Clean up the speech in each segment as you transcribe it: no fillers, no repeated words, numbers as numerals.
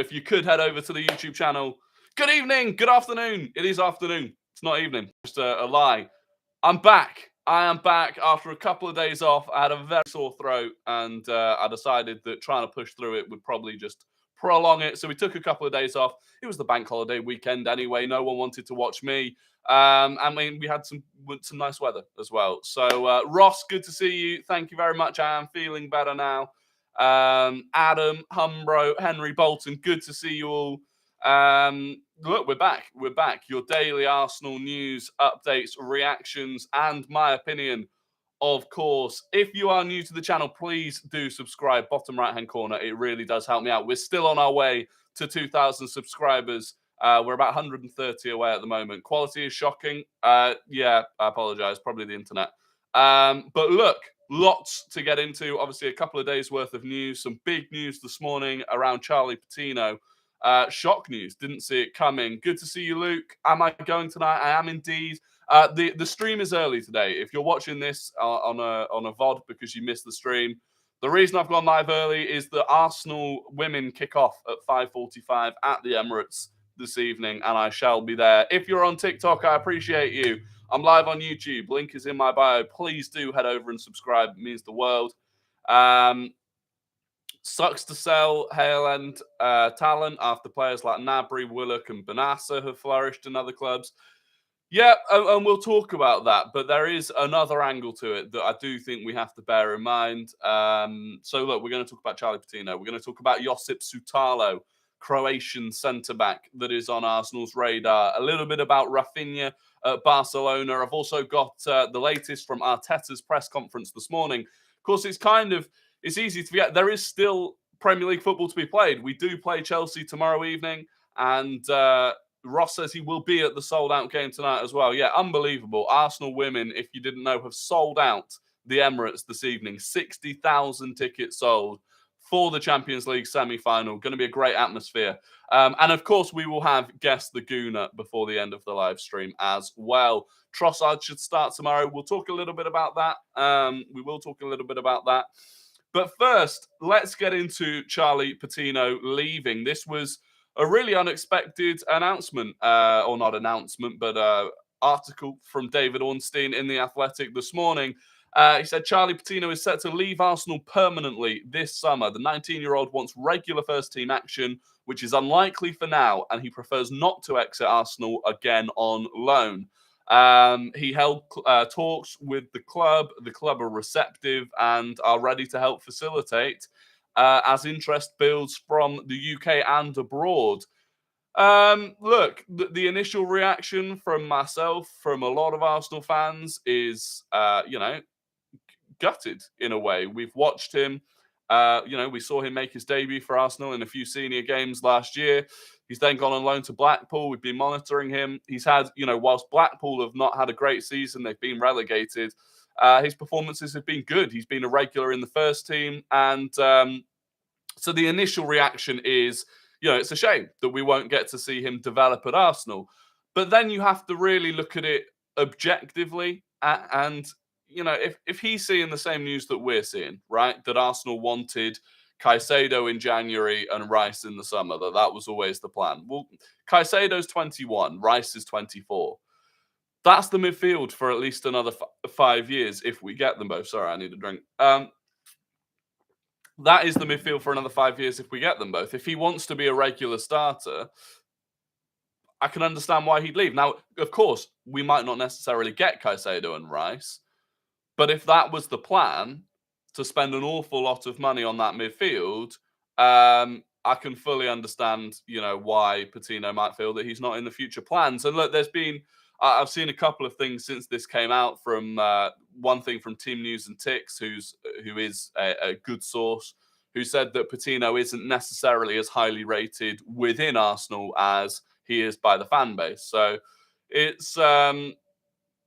if you could head over to the YouTube channel. Good evening, good afternoon. It is afternoon. It's not evening, just a lie. I'm back. I am back after a couple of days off. I had a very sore throat, and I decided that trying to push through it would probably just prolong it. So we took a couple of days off. It was the bank holiday weekend anyway. No one wanted to watch me. I mean, we had some nice weather as well. So Ross, good to see you. Thank you very much. I am feeling better now. Adam, Humbro, Henry, Bolton, good to see you all. Look, we're back. We're back. Your daily Arsenal news, updates, reactions, and my opinion, of course. If you are new to the channel, please do subscribe. Bottom right-hand corner. It really does help me out. We're still on our way to 2,000 subscribers. We're about 130 away at the moment. Quality is shocking. Yeah, I apologize. Probably the internet. But look, lots to get into. Obviously, a couple of days worth of news. Some big news this morning around Charlie Patino. Shock news. Didn't see it coming. Good to see you, Luke. Am I going tonight? I am indeed. The stream is early today. If you're watching this on a VOD because you missed the stream, the reason I've gone live early is that Arsenal women kick off at 5:45 at the Emirates this evening, and I shall be there. If you're on TikTok, I appreciate you. I'm live on YouTube. Link is in my bio. Please do head over and subscribe. It means the world. Sucks to sell Hale End talent after players like Gnabry, Willock, and Benassa have flourished in other clubs. Yeah, and we'll talk about that. But there is another angle to it that I do think we have to bear in mind. So, look, we're going to talk about Charlie Patino. We're going to talk about Josip Sutalo, Croatian centre-back that is on Arsenal's radar. A little bit about Raphinha at Barcelona. I've also got the latest from Arteta's press conference this morning. Of course, it's easy to forget. There is still Premier League football to be played. We do play Chelsea tomorrow evening, and Ross says he will be at the sold-out game tonight as well. Yeah, unbelievable. Arsenal women, if you didn't know, have sold out the Emirates this evening. 60,000 tickets sold for the Champions League semi-final. Going to be a great atmosphere. And of course, we will have Guess the Gooner before the end of the live stream as well. Trossard should start tomorrow. We'll talk a little bit about that. We will talk a little bit about that. But first, let's get into Charlie Patino leaving. This was a really unexpected announcement, or not announcement, but article from David Ornstein in The Athletic this morning. He said Charlie Patino is set to leave Arsenal permanently this summer. The 19-year-old wants regular first-team action, which is unlikely for now, and he prefers not to exit Arsenal again on loan. He held talks with the club. The club are receptive and are ready to help facilitate as interest builds from the UK and abroad. Look, the initial reaction from myself, from a lot of Arsenal fans, is, gutted in a way. We've watched him. We saw him make his debut for Arsenal in a few senior games last year. He's then gone on loan to Blackpool. We've been monitoring him. He's had, whilst Blackpool have not had a great season, they've been relegated. His performances have been good. He's been a regular in the first team. And so the initial reaction is, it's a shame that we won't get to see him develop at Arsenal. But then you have to really look at it objectively. And if he's seeing the same news that we're seeing, right, that Arsenal wanted Caicedo in January and Rice in the summer, that was always the plan. Well, Caicedo's 21, Rice is 24. That's the midfield for at least another 5 years if we get them both. Sorry, I need a drink. That is the midfield for another 5 years if we get them both. If he wants to be a regular starter, I can understand why he'd leave. Now, of course, we might not necessarily get Caicedo and Rice, but if that was the plan, to spend an awful lot of money on that midfield, I can fully understand, why Patino might feel that he's not in the future plans. And look, I've seen a couple of things since this came out. From one thing from Team News and Ticks, who is a good source, who said that Patino isn't necessarily as highly rated within Arsenal as he is by the fan base. So it's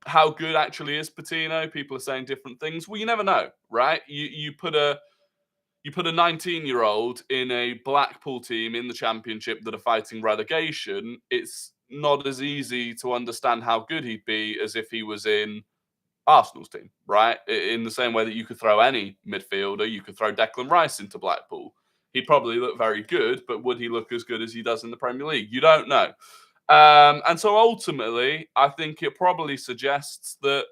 how good actually is Patino? People are saying different things. Well, you never know, right? You put a 19-year-old in a Blackpool team in the Championship that are fighting relegation. It's not as easy to understand how good he'd be as if he was in Arsenal's team, right? In the same way that you could throw any midfielder, you could throw Declan Rice into Blackpool. He'd probably look very good, but would he look as good as he does in the Premier League? You don't know. And so ultimately, I think it probably suggests that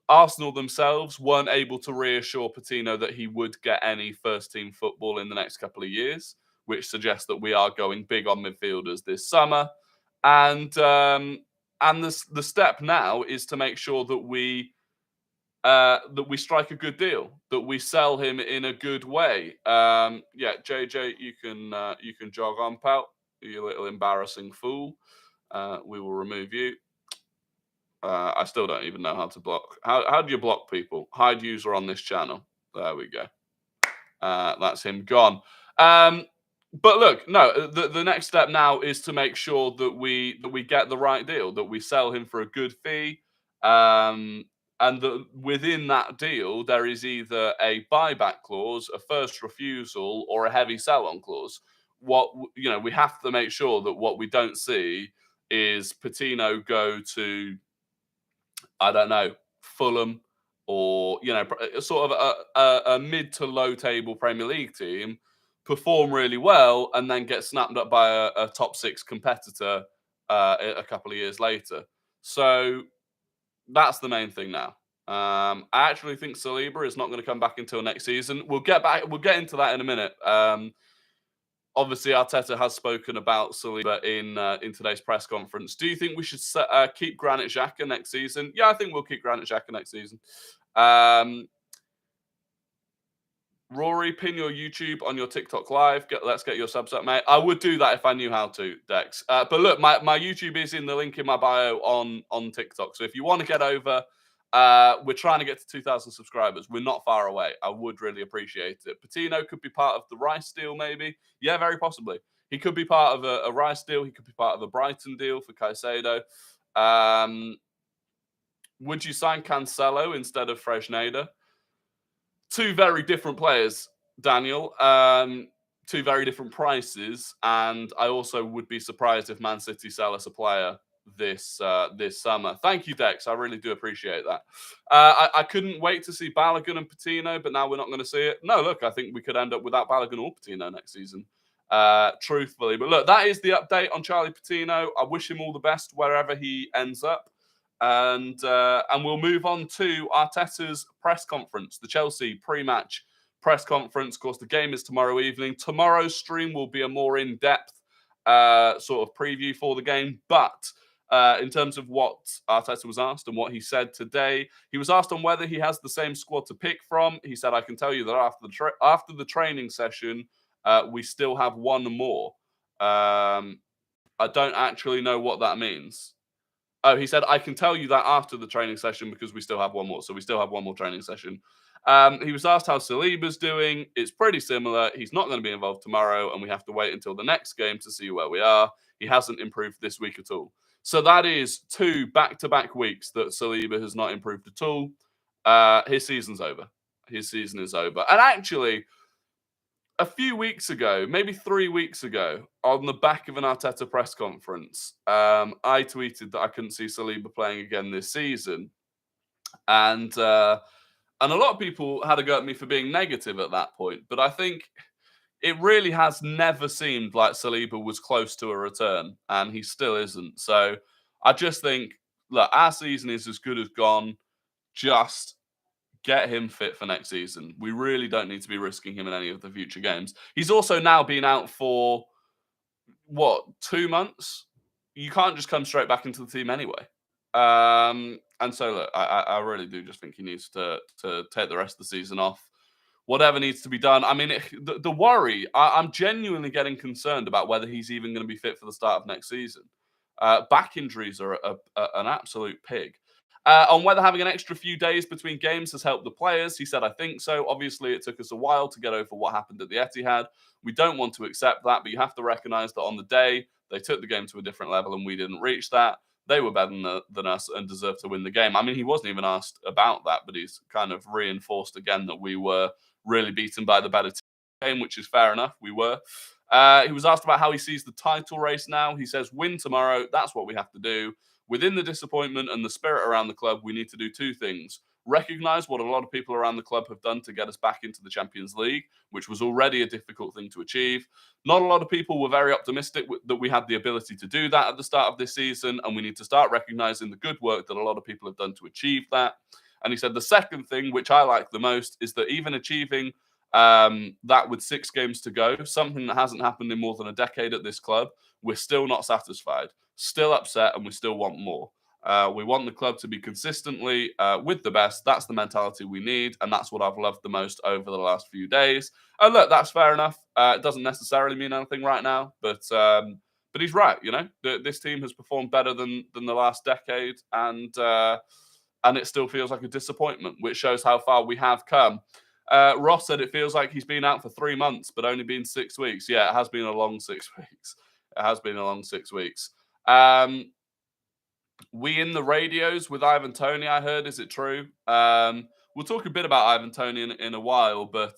Arsenal themselves weren't able to reassure Patino that he would get any first-team football in the next couple of years, which suggests that we are going big on midfielders this summer. And the step now is to make sure that we strike a good deal, that we sell him in a good way. JJ, you can jog on, pal. You little embarrassing fool. We will remove you. I still don't even know how to block. How do you block people? Hide user on this channel. There we go. That's him gone. But look, no. The next step now is to make sure that we get the right deal, that we sell him for a good fee, and that within that deal there is either a buyback clause, a first refusal, or a heavy sell-on clause. We have to make sure that what we don't see is Patino go to, I don't know, Fulham, or sort of a mid to low table Premier League team, perform really well, and then get snapped up by a top 6 competitor a couple of years later. So that's the main thing now. I actually think Saliba is not going to come back until next season. We'll get into that in a minute. Obviously, Arteta has spoken about Saliba in today's press conference. Do you think we should keep Granit Xhaka next season? Yeah, I think we'll keep Granit Xhaka next season. Rory, pin your YouTube on your TikTok live. Let's get your subs up, mate. I would do that if I knew how to, Dex. But look, my YouTube is in the link in my bio on TikTok. So if you want to get over, we're trying to get to 2,000 subscribers. We're not far away. I would really appreciate it. Patino could be part of the Rice deal, maybe. Yeah, very possibly. He could be part of a Rice deal. He could be part of a Brighton deal for Caicedo. Would you sign Cancelo instead of Fresneda? Two very different players, Daniel. Two very different prices. And I also would be surprised if Man City sell us a player this summer. Thank you, Dex. I really do appreciate that. I couldn't wait to see Balogun and Patino, but now we're not going to see it. No, look, I think we could end up without Balogun or Patino next season, truthfully. But look, that is the update on Charlie Patino. I wish him all the best wherever he ends up. And we'll move on to Arteta's press conference, the Chelsea pre-match press conference. Of course, the game is tomorrow evening. Tomorrow's stream will be a more in-depth sort of preview for the game, but in terms of what Arteta was asked and what he said today, he was asked on whether he has the same squad to pick from. He said, "I can tell you that after the training session, we still have one more." I don't actually know what that means. Oh, he said, "I can tell you that after the training session because we still have one more." So we still have one more training session. He was asked how Saliba's doing. It's pretty similar. He's not going to be involved tomorrow, and we have to wait until the next game to see where we are. He hasn't improved this week at all. So that is 2 back-to-back weeks that Saliba has not improved at all. His season's over. His season is over. And actually, a few weeks ago, maybe 3 weeks ago, on the back of an Arteta press conference, I tweeted that I couldn't see Saliba playing again this season. And a lot of people had a go at me for being negative at that point. But I think it really has never seemed like Saliba was close to a return, and he still isn't. So I just think, look, our season is as good as gone. Just get him fit for next season. We really don't need to be risking him in any of the future games. He's also now been out for, 2 months? You can't just come straight back into the team anyway. And so, look, I really do just think he needs to take the rest of the season off. Whatever needs to be done. I mean, the worry, I'm genuinely getting concerned about whether he's even going to be fit for the start of next season. Back injuries are an absolute pig. On whether having an extra few days between games has helped the players, he said, "I think so. Obviously, it took us a while to get over what happened at the Etihad. We don't want to accept that, but you have to recognise that on the day, they took the game to a different level and we didn't reach that. They were better than us and deserved to win the game." I mean, he wasn't even asked about that, but he's kind of reinforced again that we were really beaten by the better team, which is fair enough. We were. He was asked about how he sees the title race now. He says, "Win tomorrow. That's what we have to do. Within the disappointment and the spirit around the club, we need to do 2 things. recognise what a lot of people around the club have done to get us back into the Champions League, which was already a difficult thing to achieve. Not a lot of people were very optimistic that we had the ability to do that at the start of this season, and we need to start recognising the good work that a lot of people have done to achieve that. And he said the second thing, which I like the most, is that even achieving that with 6 games to go, something that hasn't happened in more than a decade at this club, we're still not satisfied, still upset, and we still want more. We want the club to be consistently with the best. That's the mentality we need, and that's what I've loved the most over the last few days. And look, that's fair enough. It doesn't necessarily mean anything right now, but he's right. You know, this team has performed better than the last decade, and it still feels like a disappointment, which shows how far we have come. Ross said it feels like he's been out for 3 months, but only been 6 weeks. Yeah, it has been a long 6 weeks. It has been a long 6 weeks. We in the radios with Ivan Toney, I heard. Is it true? We'll talk a bit about Ivan Toney in a while, but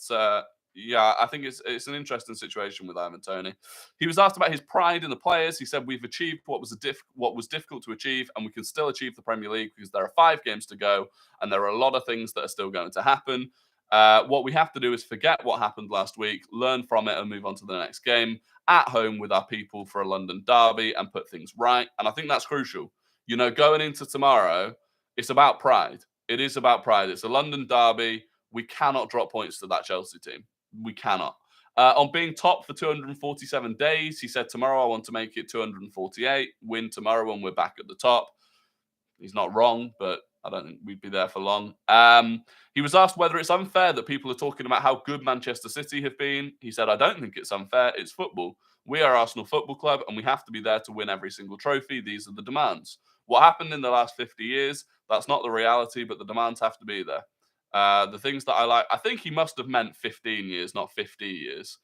yeah, I think it's an interesting situation with Ivan Toney. He was asked about his pride in the players. He said, we've achieved what was difficult to achieve, and we can still achieve the Premier League because there are 5 games to go, and there are a lot of things that are still going to happen. What we have to do is forget what happened last week, learn from it, and move on to the next game at home with our people for a London derby and put things right. And I think that's crucial. You know, going into tomorrow, it's about pride. It is about pride. It's a London derby. We cannot drop points to that Chelsea team. We cannot. On being top for 247 days, he said, tomorrow I want to make it 248, win tomorrow when we're back at the top. He's not wrong, but I don't think we'd be there for long. He was asked whether it's unfair that people are talking about how good Manchester City have been. He said, I don't think it's unfair. It's football. We are Arsenal Football Club, and we have to be there to win every single trophy. These are the demands. What happened in the last 50 years, that's not the reality, but the demands have to be there. The things that I like, I think he must have meant 15 years, not 50 years,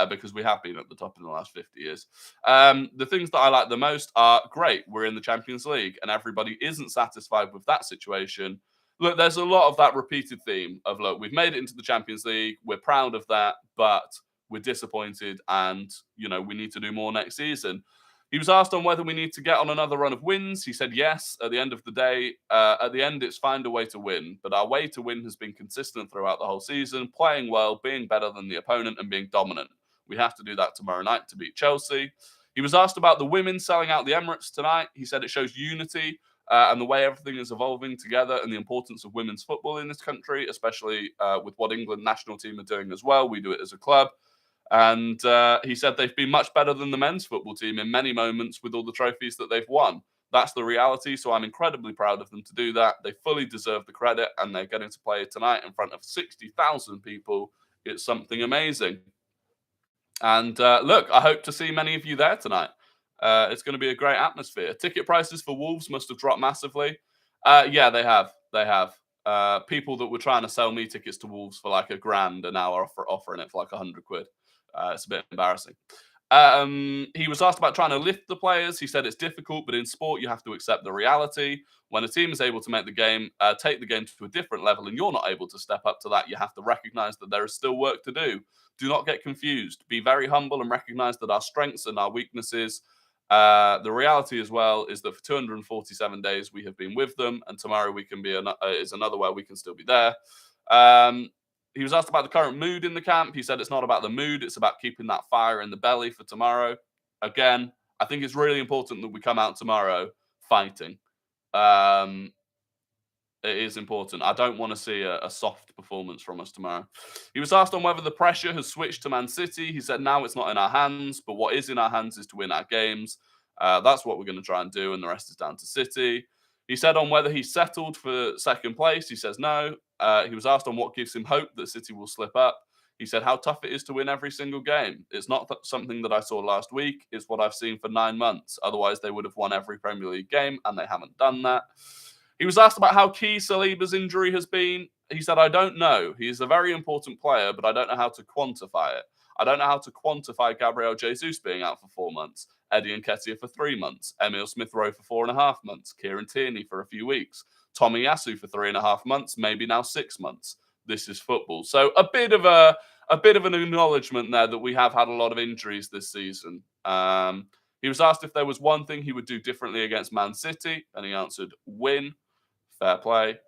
because we have been at the top in the last 50 years. The things that I like the most are, great, we're in the Champions League, and everybody isn't satisfied with that situation. Look, there's a lot of that repeated theme of, look, we've made it into the Champions League, we're proud of that, but we're disappointed, and, you know, we need to do more next season. He was asked on whether we need to get on another run of wins. He said yes. At the end of the day, it's find a way to win. But our way to win has been consistent throughout the whole season, playing well, being better than the opponent, and being dominant. We have to do that tomorrow night to beat Chelsea. He was asked about the women selling out the Emirates tonight. He said it shows unity and the way everything is evolving together, and the importance of women's football in this country, especially with what England national team are doing as well. We do it as a club. And he said they've been much better than the men's football team in many moments with all the trophies that they've won. That's the reality. So I'm incredibly proud of them to do that. They fully deserve the credit, and they're getting to play tonight in front of 60,000 people. It's something amazing. And look, I hope to see many of you there tonight. It's going to be a great atmosphere. Ticket prices for Wolves must have dropped massively. Yeah, they have. They have. People that were trying to sell me tickets to Wolves for like $1,000 are now offering it for like 100 quid. It's a bit embarrassing. He was asked about trying to lift the players. He said it's difficult, but in sport, you have to accept the reality. When a team is able to make the game, take the game to a different level, and you're not able to step up to that, you have to recognize that there is still work to do. Do not get confused. Be very humble and recognize that our strengths and our weaknesses. The reality as well is that for 247 days, we have been with them, and tomorrow we can be is another where we can still be there. He was asked about the current mood in the camp. He said it's not about the mood. It's about keeping that fire in the belly for tomorrow. Again, I think it's really important that we come out tomorrow fighting. It is important. I don't want to see a soft performance from us tomorrow. He was asked on whether the pressure has switched to Man City. He said, now it's not in our hands, but what is in our hands is to win our games. That's what we're going to try and do, and the rest is down to City. He said on whether he's settled for second place. He says no. He was asked on what gives him hope that City will slip up. He said how tough it is to win every single game. It's not something that I saw last week. It's what I've seen for 9 months. Otherwise, they would have won every Premier League game, and they haven't done that. He was asked about how key Saliba's injury has been. He said, I don't know. He is a very important player, but I don't know how to quantify it. I don't know how to quantify Gabriel Jesus being out for 4 months, Eddie Nketiah for 3 months, Emile Smith-Rowe for 4.5 months, Kieran Tierney for a few weeks, Tommy Yasu for 3.5 months, maybe now 6 months. This is football. So a bit of an acknowledgement there that we have had a lot of injuries this season. He was asked if there was one thing he would do differently against Man City, and he answered, win. Fair play.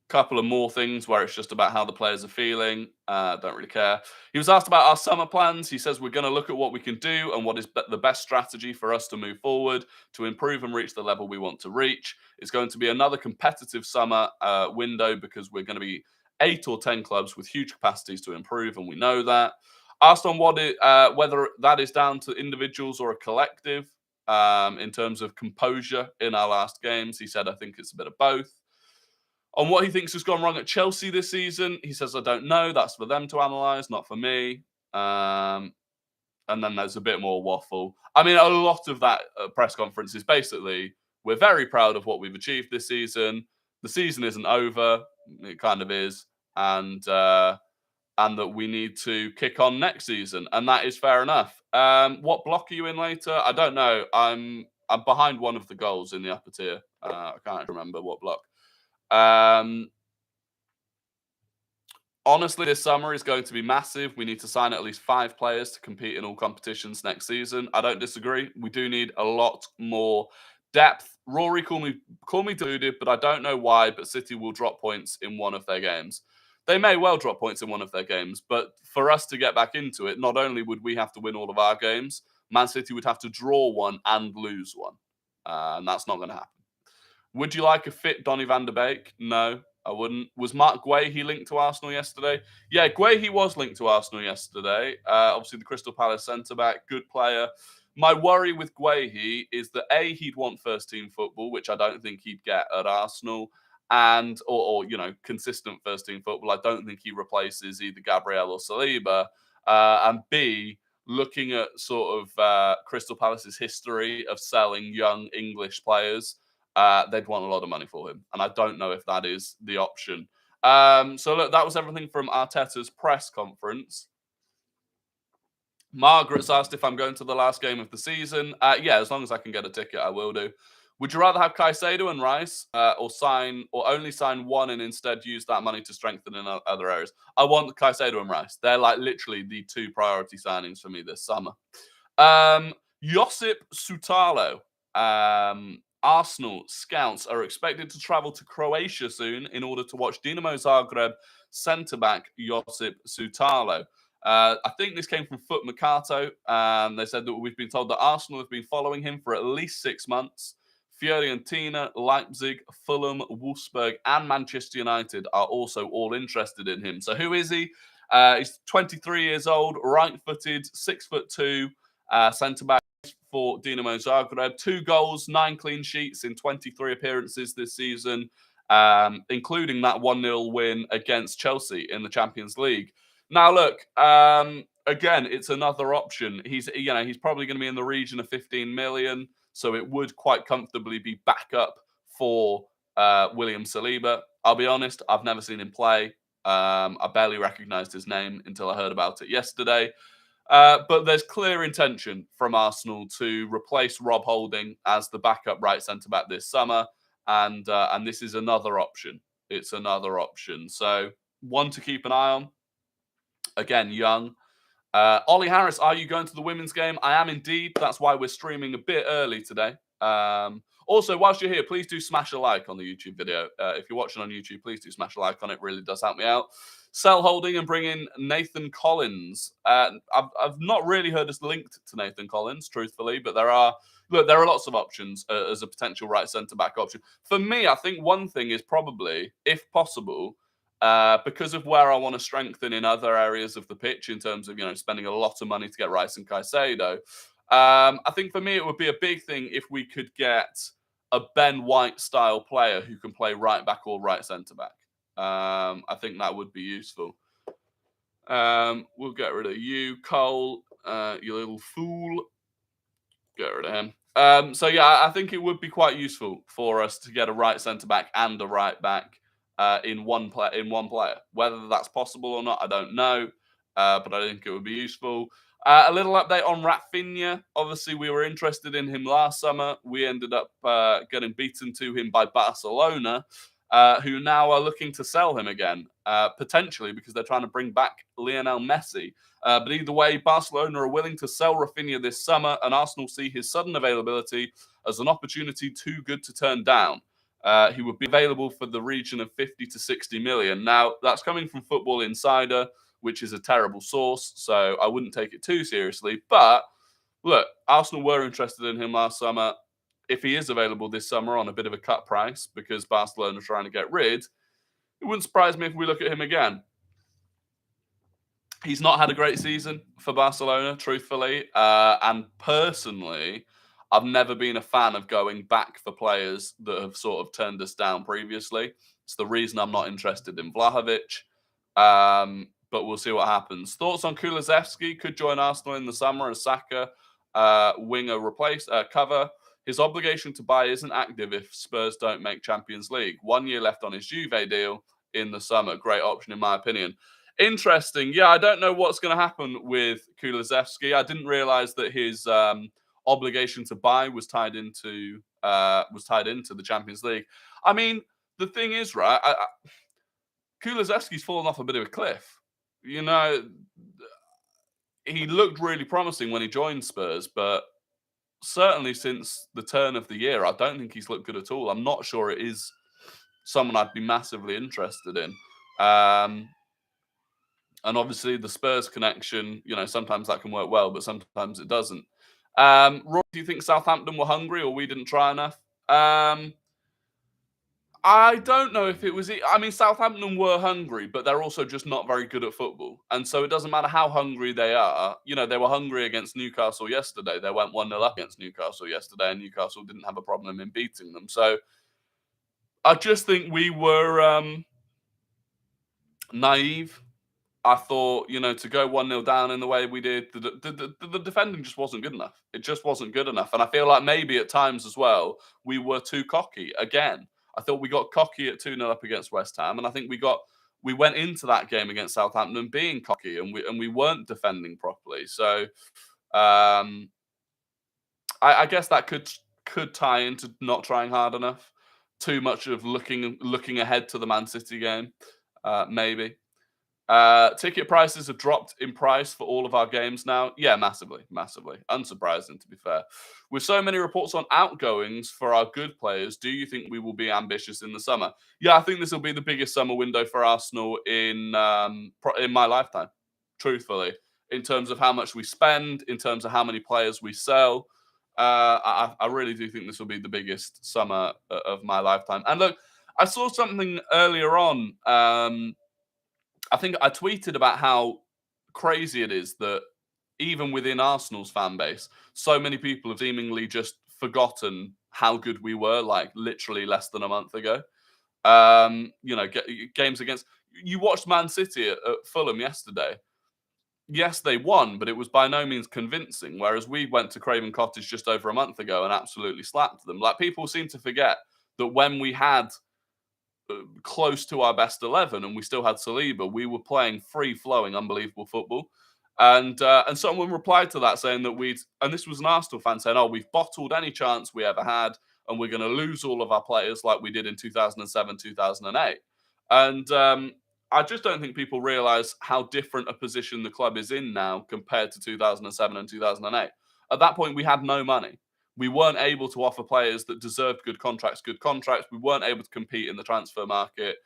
Couple of more things where it's just about how the players are feeling. Don't really care. He was asked about our summer plans. He says we're going to look at what we can do and what is the best strategy for us to move forward to improve and reach the level we want to reach. It's going to be another competitive summer window because we're going to be 8 or 10 clubs with huge capacities to improve, and we know that. Asked on whether that is down to individuals or a collective in terms of composure in our last games, he said, I think it's a bit of both. On what he thinks has gone wrong at Chelsea this season, he says, I don't know. That's for them to analyse, not for me. And then there's a bit more waffle. I mean, a lot of that press conference is basically, we're very proud of what we've achieved this season. The season isn't over. It kind of is. And that we need to kick on next season. And that is fair enough. What block are you in later? I don't know. I'm behind one of the goals in the upper tier. I can't remember what block. Honestly, this summer is going to be massive. We need to sign at least 5 players to compete in all competitions next season. I don't disagree. We do need a lot more depth. Rory, call me deluded, but I don't know why, but City will drop points in one of their games. They may well drop points in one of their games, but for us to get back into it, not only would we have to win all of our games, Man City would have to draw one and lose one. And that's not going to happen. Would you like a fit Donny van de Beek? No, I wouldn't. Was Mark Guehi linked to Arsenal yesterday? Yeah, Guehi was linked to Arsenal yesterday. Obviously, the Crystal Palace centre-back, good player. My worry with Guehi is that, A, he'd want first-team football, which I don't think he'd get at Arsenal, and or consistent first-team football. I don't think he replaces either Gabriel or Saliba. And B, looking at sort of Crystal Palace's history of selling young English players, they'd want a lot of money for him. And I don't know if that is the option. So look, that was everything from Arteta's press conference. Margaret's asked if I'm going to the last game of the season. Yeah, as long as I can get a ticket, I will do. Would you rather have Caicedo and Rice or only sign one and instead use that money to strengthen in other areas? I want Caicedo and Rice. They're like literally the 2 priority signings for me this summer. Josip Sutalo. Arsenal scouts are expected to travel to Croatia soon in order to watch Dinamo Zagreb centre-back Josip Sutalo. I think this came from Foot Mercato. They said that we've been told that Arsenal have been following him for at least 6 months. Fiorentina, Leipzig, Fulham, Wolfsburg, and Manchester United are also all interested in him. So who is he? He's 23 years old, right-footed, 6'2", centre-back for Dinamo Zagreb. 2 goals, 9 clean sheets in 23 appearances this season, including that 1-0 win against Chelsea in the Champions League. Now, look, again, it's another option. He's probably going to be in the region of 15 million, so it would quite comfortably be backup for William Saliba. I'll be honest, I've never seen him play. I barely recognised his name until I heard about it yesterday. But there's clear intention from Arsenal to replace Rob Holding as the backup right centre-back this summer. And this is another option. It's another option. So one to keep an eye on. Again, young. Ollie Harris, are you going to the women's game? I am indeed. That's why we're streaming a bit early today. Also, whilst you're here, please do smash a like on the YouTube video. If you're watching on YouTube, please do smash a like on it. It really does help me out. Sell Holding and bring in Nathan Collins. I've not really heard us linked to Nathan Collins, truthfully, but there are lots of options as a potential right centre-back option. For me, I think one thing is probably, if possible, because of where I want to strengthen in other areas of the pitch in terms of spending a lot of money to get Rice and Caicedo, I think for me it would be a big thing if we could get a Ben White style player who can play right back or right centre back. I think that would be useful. We'll get rid of you, Cole, you little fool. Get rid of him. So yeah, I think it would be quite useful for us to get a right centre back and a right back in one player. Whether that's possible or not, I don't know. But I think it would be useful. A little update on Raphinha. Obviously, we were interested in him last summer. We ended up getting beaten to him by Barcelona, who now are looking to sell him again, potentially because they're trying to bring back Lionel Messi. But either way, Barcelona are willing to sell Raphinha this summer, and Arsenal see his sudden availability as an opportunity too good to turn down. He would be available for the region of 50 to 60 million. Now, that's coming from Football Insider, which is a terrible source, so I wouldn't take it too seriously. But look, Arsenal were interested in him last summer. If he is available this summer on a bit of a cut price because Barcelona are trying to get rid, it wouldn't surprise me if we look at him again. He's not had a great season for Barcelona, truthfully. And personally, I've never been a fan of going back for players that have sort of turned us down previously. It's the reason I'm not interested in Vlahovic. But we'll see what happens. Thoughts on Kulusevski? Could join Arsenal in the summer as Saka winger cover. His obligation to buy isn't active if Spurs don't make Champions League. 1 year left on his Juve deal in the summer. Great option, in my opinion. Interesting. Yeah, I don't know what's going to happen with Kulusevski. I didn't realize that his obligation to buy was tied into the Champions League. I mean, the thing is, right? Kulusevski's fallen off a bit of a cliff. You know, he looked really promising when he joined Spurs, but certainly since the turn of the year, I don't think he's looked good at all. I'm not sure it is someone I'd be massively interested in. And obviously the Spurs connection, you know, sometimes that can work well, but sometimes it doesn't. Rory, do you think Southampton were hungry or we didn't try enough? I don't know if it was... I mean, Southampton were hungry, but they're also just not very good at football. And so it doesn't matter how hungry they are. You know, they were hungry against Newcastle yesterday. They went 1-0 up against Newcastle yesterday, and Newcastle didn't have a problem in beating them. So I just think we were naive. I thought, you know, to go 1-0 down in the way we did, the defending just wasn't good enough. It just wasn't good enough. And I feel like maybe at times as well, we were too cocky. Again, I thought we got cocky at 2-0 up against West Ham. And I think we went into that game against Southampton being cocky and we weren't defending properly. So I guess that could tie into not trying hard enough. Too much of looking ahead to the Man City game, maybe. Ticket prices have dropped in price for all of our games now. Yeah, massively. Unsurprising, to be fair. With so many reports on outgoings for our good players, do you think we will be ambitious in the summer? Yeah, I think this will be the biggest summer window for Arsenal in my lifetime, truthfully. In terms of how much we spend, in terms of how many players we sell. I really do think this will be the biggest summer of my lifetime. And look, I saw something earlier on. I think I tweeted about how crazy it is that even within Arsenal's fan base, so many people have seemingly just forgotten how good we were, like literally less than a month ago. You know, games against... You watched Man City at Fulham yesterday. Yes, they won, but it was by no means convincing. Whereas we went to Craven Cottage just over a month ago and absolutely slapped them. Like, people seem to forget that when we had close to our best 11 and we still had Saliba, we were playing free-flowing, unbelievable football. And someone replied to that saying that and this was an Arsenal fan saying, oh, we've bottled any chance we ever had and we're going to lose all of our players like we did in 2007, 2008. And I just don't think people realise how different a position the club is in now compared to 2007 and 2008. At that point, we had no money. We weren't able to offer players that deserved good contracts. We weren't able to compete in the transfer market.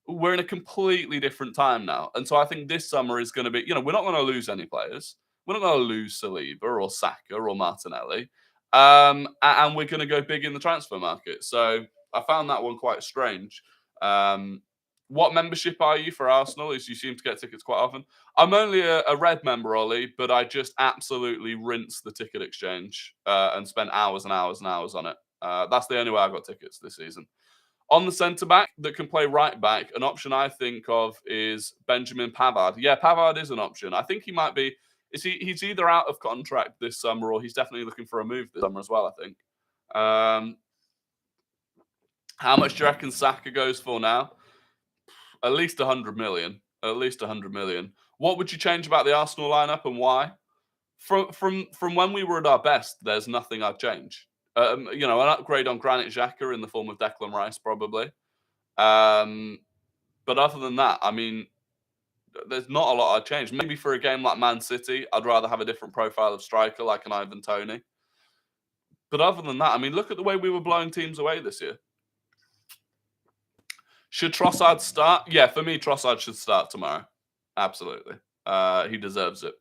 We're in a completely different time now. And so I think this summer is going to be, you know, we're not going to lose any players. We're not going to lose Saliba or Saka or Martinelli. And we're going to go big in the transfer market. So I found that one quite strange. What membership are you for Arsenal? As you seem to get tickets quite often. I'm only a red member, Ollie, but I just absolutely rinse the ticket exchange and spend hours and hours and hours on it. That's the only way I got tickets this season. On the centre-back that can play right-back, an option I think of is Benjamin Pavard. Yeah, Pavard is an option. I think he might be... He's either out of contract this summer or he's definitely looking for a move this summer as well, I think. How much do you reckon Saka goes for now? At least 100 million. At least 100 million. What would you change about the Arsenal lineup and why? From when we were at our best, there's nothing I'd change. You know, an upgrade on Granit Xhaka in the form of Declan Rice, probably. But other than that, I mean, There's not a lot I'd change. Maybe for a game like Man City, I'd rather have a different profile of striker like an Ivan Toney. But other than that, I mean, look at the way we were blowing teams away this year. Should Trossard start? Yeah, for me, Trossard should start tomorrow. Absolutely. He deserves it.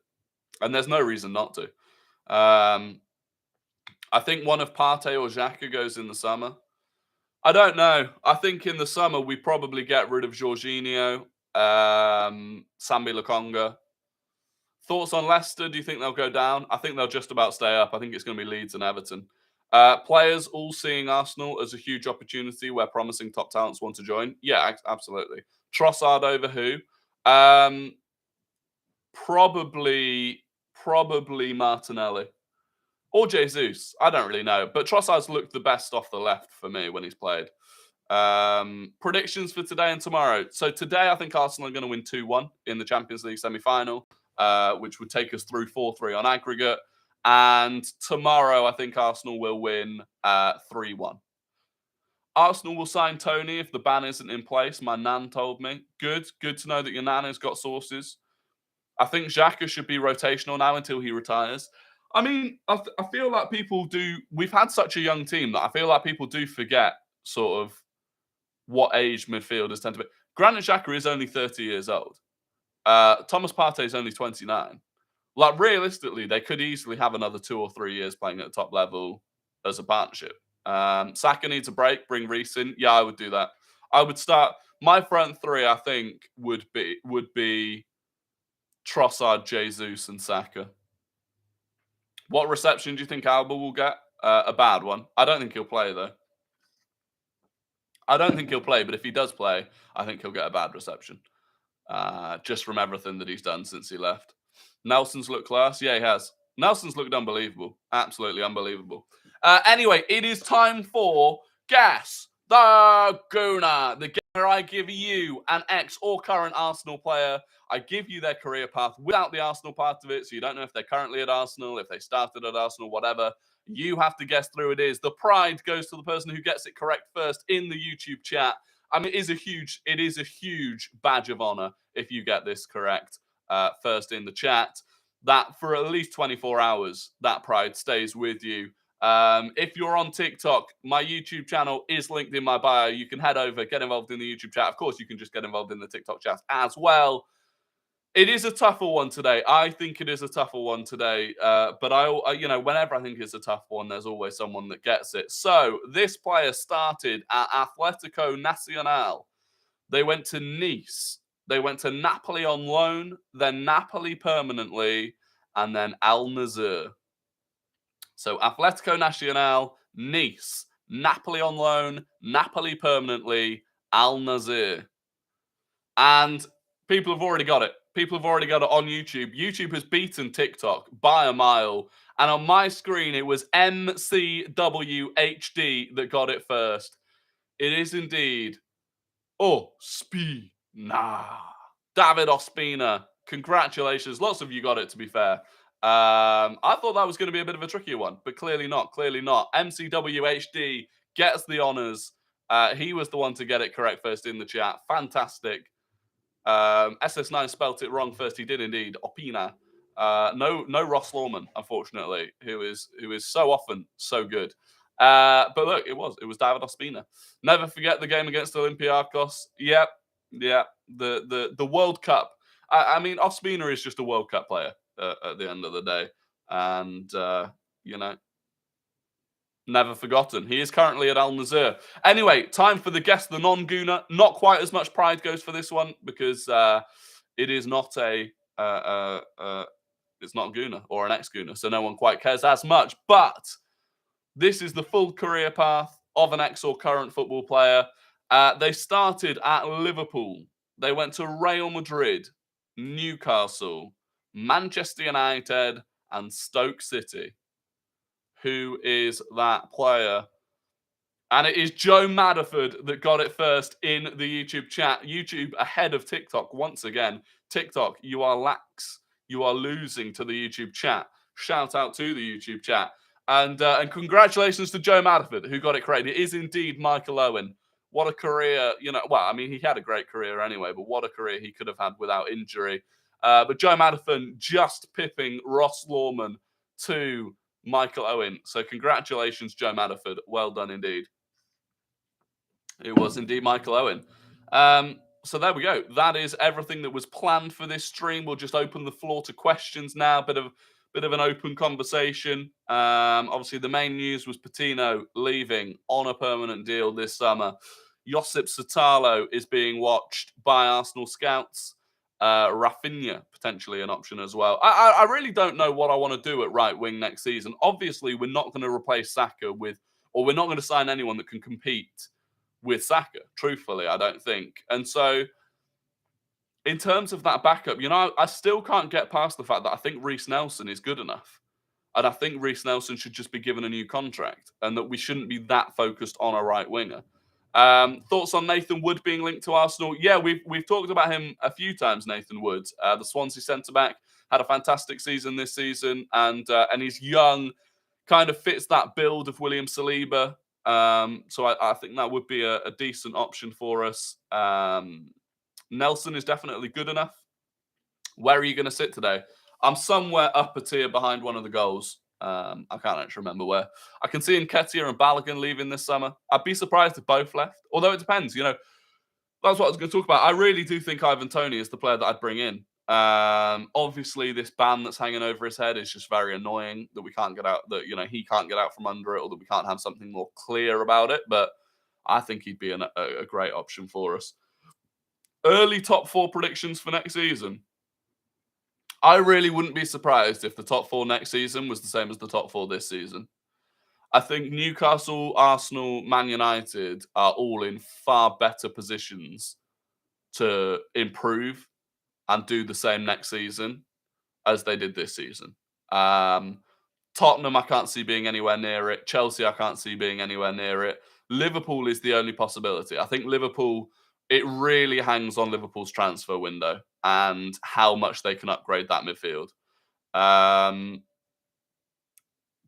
And there's no reason not to. I think one of Partey or Xhaka goes in the summer. I don't know. I think in the summer we probably get rid of Jorginho, Sambi Lokonga. Thoughts on Leicester? Do you think they'll go down? I think they'll just about stay up. I think it's going to be Leeds and Everton. Players all seeing Arsenal as a huge opportunity where promising top talents want to join. Yeah, absolutely. Trossard over who? Probably Martinelli. Or Jesus. I don't really know. But Trossard's looked the best off the left for me when he's played. Predictions for today and tomorrow. So today I think Arsenal are going to win 2-1 in the Champions League semi-final, which would take us through 4-3 on aggregate. And tomorrow I think Arsenal will win 3-1. Arsenal will sign Toney if the ban isn't in place. My nan told me. Good to know that your nan has got sources. I think Xhaka should be rotational now until he retires. I mean, I feel like people do. We've had such a young team that I feel like people do forget sort of what age midfielders tend to be. Granit Xhaka is only 30 years old. Thomas Partey is only 29. Like, realistically, they could easily have another 2 or 3 years playing at the top level as a partnership. Saka needs a break. Bring Reece in. Yeah, I would do that. I would start. My front three, I think, would be Trossard, Jesus, and Saka. What reception do you think Alba will get? A bad one. I don't think he'll play, though. I don't think he'll play, but if he does play, I think he'll get a bad reception. Just from everything that he's done since he left. Nelson's looked class. Yeah, he has. Nelson's looked unbelievable. Absolutely unbelievable. Anyway, it is time for Guess the Gooner. The game where I give you an ex or current Arsenal player. I give you their career path without the Arsenal part of it, so you don't know if they're currently at Arsenal, if they started at Arsenal, whatever. You have to guess through it is. The pride goes to the person who gets it correct first in the YouTube chat. I mean, it is a huge badge of honor if you get this correct first in the chat. That for at least 24 hours, that pride stays with you. If you're on TikTok, my YouTube channel is linked in my bio. You can head over, get involved in the YouTube chat. Of course, you can just get involved in the TikTok chat as well. It is a tougher one today. I think it is a tougher one today. But whenever I think it's a tough one, there's always someone that gets it. So this player started at Atletico Nacional. They went to Nice. They went to Napoli on loan, then Napoli permanently, and then Al Nassr. So Atletico Nacional, Nice, Napoli on loan, Napoli permanently, Al Nassr. And people have already got it. People have already got it on YouTube. YouTube has beaten TikTok by a mile. And on my screen, it was MCWHD that got it first. It is indeed Ospina. David Ospina. Congratulations. Lots of you got it, to be fair. I thought that was going to be a bit of a trickier one, but clearly not. Clearly not. MCWHD gets the honors. He was the one to get it correct first in the chat. Fantastic. SS9 spelt it wrong first. He did indeed. Opina. No Ross Lawman, unfortunately, who is so often so good. But look, it was David Ospina. Never forget the game against Olympiacos. Yep. The World Cup. I mean, Ospina is just a World Cup player at the end of the day, and never forgotten. He is currently at Al Nassr. Anyway, time for the Guess the Non-Gooner. Not quite as much pride goes for this one because it is not it's not a Gooner or an ex-Gooner, so no one quite cares as much. But this is the full career path of an ex or current football player. They started at Liverpool. They went to Real Madrid, Newcastle, Manchester United, and Stoke City. Who is that player? And it is Joe Madderford that got it first in the YouTube chat. YouTube ahead of TikTok once again. TikTok, you are lax. You are losing to the YouTube chat. Shout out to the YouTube chat. And congratulations to Joe Madderford, who got it correct. It is indeed Michael Owen. What a career, well, I mean, he had a great career anyway, but what a career he could have had without injury. But Joe Madison just pipping Ross Lawman to Michael Owen. So congratulations, Joe Madison. Well done indeed. It was indeed Michael Owen. So there we go. That is everything that was planned for this stream. We'll just open the floor to questions now. Bit of an open conversation. Obviously, the main news was Patino leaving on a permanent deal this summer. Josip Sutalo is being watched by Arsenal scouts. Raphinha, potentially an option as well. I really don't know what I want to do at right wing next season. Obviously, we're not going to replace Saka or we're not going to sign anyone that can compete with Saka, truthfully, I don't think. And so, in terms of that backup, I still can't get past the fact that I think Reece Nelson is good enough. And I think Reece Nelson should just be given a new contract and that we shouldn't be that focused on a right winger. Thoughts on Nathan Wood being linked to Arsenal? Yeah, we've talked about him a few times, Nathan Wood. The Swansea centre-back had a fantastic season this season and he's young, kind of fits that build of William Saliba. So I think that would be a decent option for us. Nelson is definitely good enough. Where are you going to sit today? I'm somewhere upper tier behind one of the goals. I can't actually remember where. I can see Nketiah and Balogun leaving this summer. I'd be surprised if both left. Although it depends, that's what I was going to talk about. I really do think Ivan Toney is the player that I'd bring in. Obviously, this ban that's hanging over his head is just very annoying that we can't get out, that, he can't get out from under it or that we can't have something more clear about it. But I think he'd be a great option for us. Early top 4 predictions for next season. I really wouldn't be surprised if the top 4 next season was the same as the top 4 this season. I think Newcastle, Arsenal, Man United are all in far better positions to improve and do the same next season as they did this season. Tottenham, I can't see being anywhere near it. Chelsea, I can't see being anywhere near it. Liverpool is the only possibility. I think Liverpool, it really hangs on Liverpool's transfer window and how much they can upgrade that midfield. But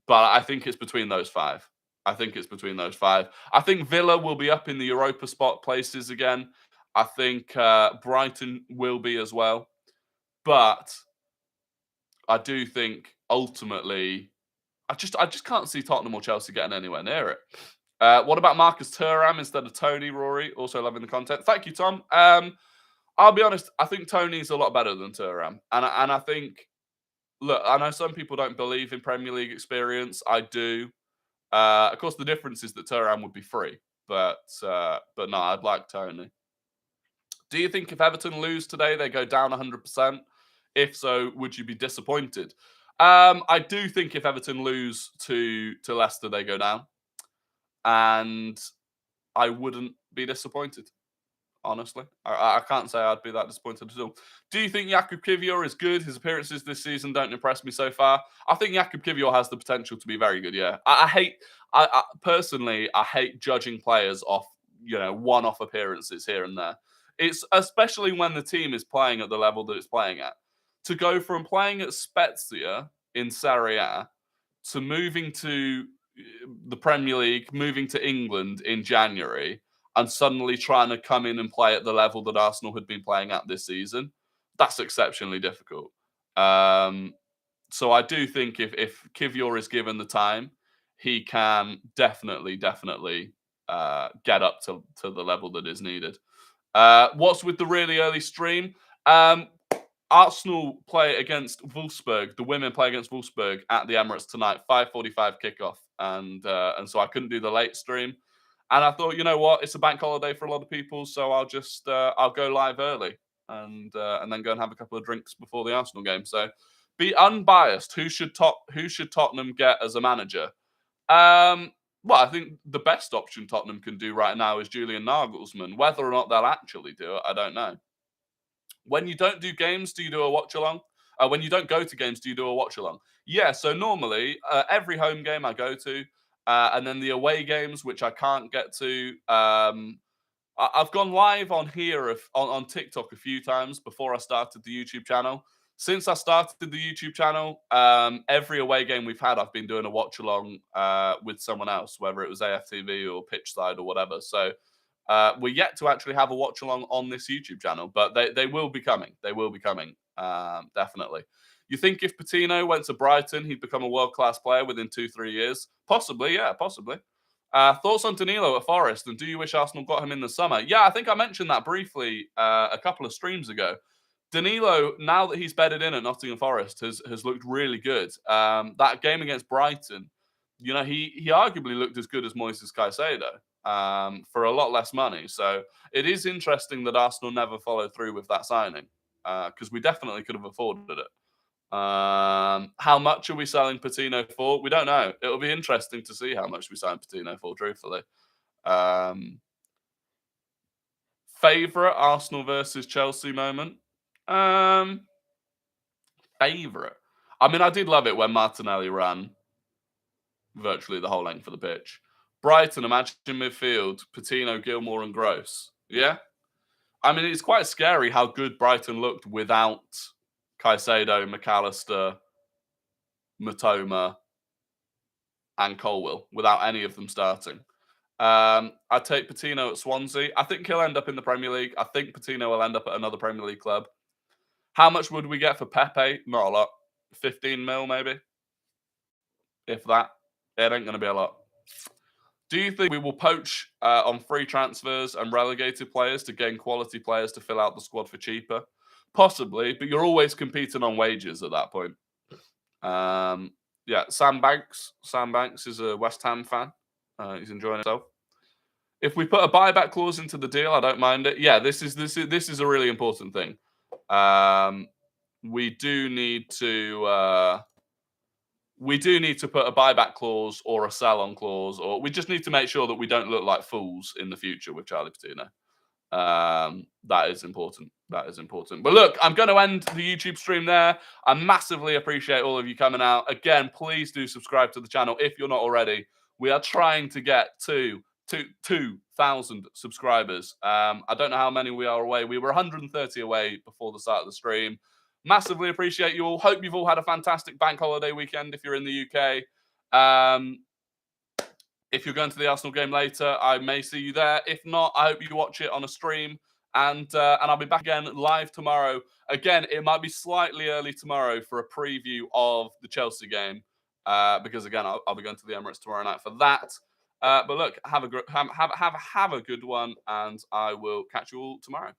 I think it's between those 5. I think Villa will be up in the Europa spot places again. I think Brighton will be as well. But I do think ultimately, I just can't see Tottenham or Chelsea getting anywhere near it. What about Marcus Thuram instead of Tony, Rory? Also loving the content. Thank you, Tom. I'll be honest, I think Tony's a lot better than Thuram. And I think, look, I know some people don't believe in Premier League experience. I do. Of course, the difference is that Thuram would be free. But no, I'd like Tony. Do you think if Everton lose today, they go down 100%? If so, would you be disappointed? I do think if Everton lose to Leicester, they go down. And I wouldn't be disappointed, honestly. I can't say I'd be that disappointed at all. Do you think Jakub Kiwior is good? His appearances this season don't impress me so far. I think Jakub Kiwior has the potential to be very good, yeah. Personally, I hate judging players off, one-off appearances here and there. It's especially when the team is playing at the level that it's playing at. To go from playing at Spezia in Serie A to moving to the Premier League, moving to England in January, and suddenly trying to come in and play at the level that Arsenal had been playing at this season, that's exceptionally difficult. So I do think if Kiwior is given the time, he can definitely get up to the level that is needed. What's with the really early stream? Arsenal play against Wolfsburg. The women play against Wolfsburg at the Emirates tonight, 5:45 kickoff, and so I couldn't do the late stream. And I thought, you know what, it's a bank holiday for a lot of people, so I'll just I'll go live early and then go and have a couple of drinks before the Arsenal game. So be unbiased. Who should Tottenham get as a manager? Well, I think the best option Tottenham can do right now is Julian Nagelsmann. Whether or not they'll actually do it, I don't know. When you don't do games, do you do a watch along? When you don't go to games, do you do a watch along? Yeah, so normally every home game I go to, and then the away games, which I can't get to. I've gone live on here on TikTok a few times before I started the YouTube channel. Since I started the YouTube channel, every away game we've had, I've been doing a watch along with someone else, whether it was AFTV or Pitchside or whatever. So We're yet to actually have a watch along on this YouTube channel, but they will be coming. They will be coming, definitely. You think if Patino went to Brighton, he'd become a world-class player within 2-3 years? Possibly, yeah, possibly. Thoughts on Danilo at Forest, and do you wish Arsenal got him in the summer? Yeah, I think I mentioned that briefly a couple of streams ago. Danilo, now that he's bedded in at Nottingham Forest, has looked really good. That game against Brighton, he arguably looked as good as Moises Caicedo for a lot less money. So it is interesting that Arsenal never followed through with that signing because we definitely could have afforded it. How much are we selling Patino for? We don't know. It'll be interesting to see how much we sign Patino for, truthfully. Favorite Arsenal versus Chelsea moment? Favorite? I mean, I did love it when Martinelli ran virtually the whole length of the pitch. Brighton, imagine midfield, Patino, Gilmour and Gross. Yeah? I mean, it's quite scary how good Brighton looked without Caicedo, McAllister, Matoma, and Colwill, without any of them starting. I'd take Patino at Swansea. I think he'll end up in the Premier League. I think Patino will end up at another Premier League club. How much would we get for Pepe? Not a lot. 15 mil, maybe. If that. It ain't going to be a lot. Do you think we will poach on free transfers and relegated players to gain quality players to fill out the squad for cheaper? Possibly, but you're always competing on wages at that point. Yeah, Sam Banks. Sam Banks is a West Ham fan. He's enjoying himself. If we put a buyback clause into the deal, I don't mind it. Yeah, this is a really important thing. We do need to put a buyback clause or a sell-on clause, or we just need to make sure that we don't look like fools in the future with Charlie Patino. That is important. That is important. But look, I'm going to end the YouTube stream there. I massively appreciate all of you coming out. Again, please do subscribe to the channel if you're not already. We are trying to get to 2,000 subscribers. I don't know how many we are away. We were 130 away before the start of the stream. Massively appreciate you all. Hope you've all had a fantastic bank holiday weekend if you're in the UK. If you're going to the Arsenal game later, I may see you there. If not, I hope you watch it on a stream. And I'll be back again live tomorrow. Again, it might be slightly early tomorrow for a preview of the Chelsea game. Because, again, I'll be going to the Emirates tomorrow night for that. But look, have a good one, and I will catch you all tomorrow.